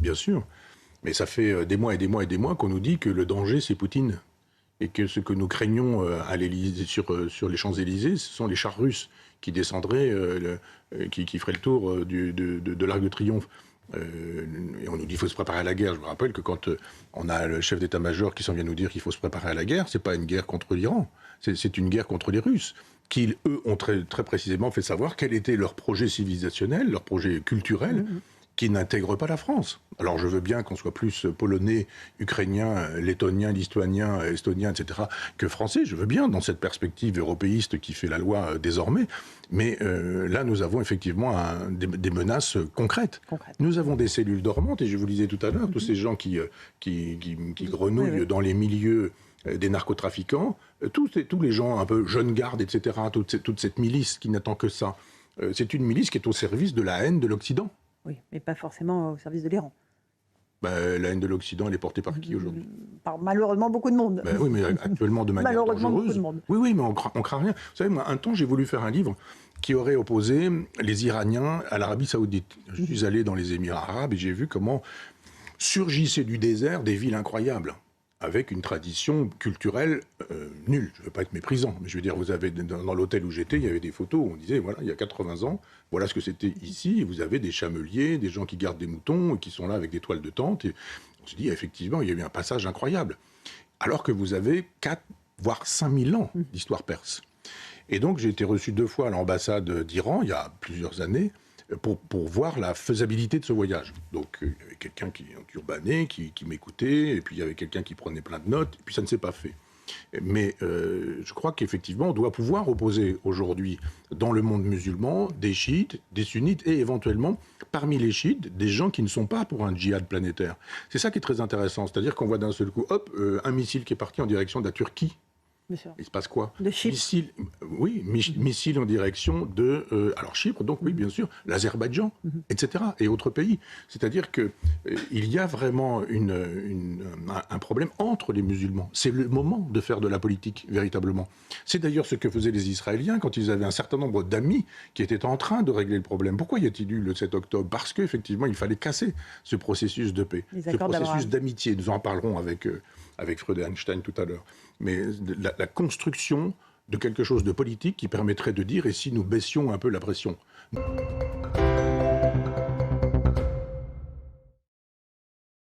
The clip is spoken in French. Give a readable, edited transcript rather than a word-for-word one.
Bien sûr. Mais ça fait des mois et des mois et des mois qu'on nous dit que le danger, c'est Poutine. Et que ce que nous craignons à l'Élysée, sur les Champs-Élysées, ce sont les chars russes qui descendraient, qui feraient le tour de l'Arc de Triomphe. Et on nous dit qu'il faut se préparer à la guerre. Je me rappelle que quand on a le chef d'état-major qui s'en vient nous dire qu'il faut se préparer à la guerre, c'est pas une guerre contre l'Iran, c'est une guerre contre les Russes, qui, eux, ont très, très précisément fait savoir quel était leur projet civilisationnel, leur projet culturel, qui n'intègre pas la France. Alors je veux bien qu'on soit plus polonais, ukrainien, lettonien, lituanien, estonien, etc., que français. Je veux bien, dans cette perspective européiste qui fait la loi désormais. Mais là, nous avons effectivement des menaces concrètes. Nous avons des cellules dormantes, et je vous le disais tout à l'heure, tous ces gens qui grenouillent dans les milieux des narcotrafiquants, tous les gens un peu jeunes gardes, etc., toute cette milice qui n'attend que ça, c'est une milice qui est au service de la haine de l'Occident. Oui, mais pas forcément au service de l'Iran. La haine de l'Occident, elle est portée par qui aujourd'hui? Par malheureusement beaucoup de monde. Oui, mais actuellement de manière malheureusement dangereuse. beaucoup de monde. Oui, mais on craint rien. Vous savez, moi, un temps, j'ai voulu faire un livre qui aurait opposé les Iraniens à l'Arabie Saoudite. Je suis allé dans les Émirats arabes et j'ai vu comment surgissaient du désert des villes incroyables, avec une tradition culturelle nulle. Je ne veux pas être méprisant, mais je veux dire, vous avez, dans l'hôtel où j'étais, il y avait des photos où on disait, voilà, il y a 80 ans, voilà ce que c'était ici, et vous avez des chameliers, des gens qui gardent des moutons, et qui sont là avec des toiles de tente, et on se dit, effectivement, il y a eu un passage incroyable. Alors que vous avez 4, voire 5000 ans d'histoire perse. Et donc, j'ai été reçu 2 fois à l'ambassade d'Iran, il y a plusieurs années, pour voir la faisabilité de ce voyage. Donc, il y avait quelqu'un qui urbanait, qui m'écoutait, et puis il y avait quelqu'un qui prenait plein de notes, et puis ça ne s'est pas fait. Mais je crois qu'effectivement, on doit pouvoir opposer aujourd'hui, dans le monde musulman, des chiites, des sunnites, et éventuellement, parmi les chiites, des gens qui ne sont pas pour un djihad planétaire. C'est ça qui est très intéressant, c'est-à-dire qu'on voit d'un seul coup, hop, un missile qui est parti en direction de la Turquie. Il se passe quoi? De Chypre. Missile en direction de... alors Chypre, donc oui, bien sûr, l'Azerbaïdjan, etc. et autres pays. C'est-à-dire qu'il y a vraiment un problème entre les musulmans. C'est le moment de faire de la politique, véritablement. C'est d'ailleurs ce que faisaient les Israéliens quand ils avaient un certain nombre d'amis qui étaient en train de régler le problème. Pourquoi y a-t-il eu le 7 octobre? Parce qu'effectivement, il fallait casser ce processus de paix, ce processus d'amitié. Nous en parlerons avec Freud et Einstein tout à l'heure. Mais la construction de quelque chose de politique qui permettrait de dire « et si nous baissions un peu la pression »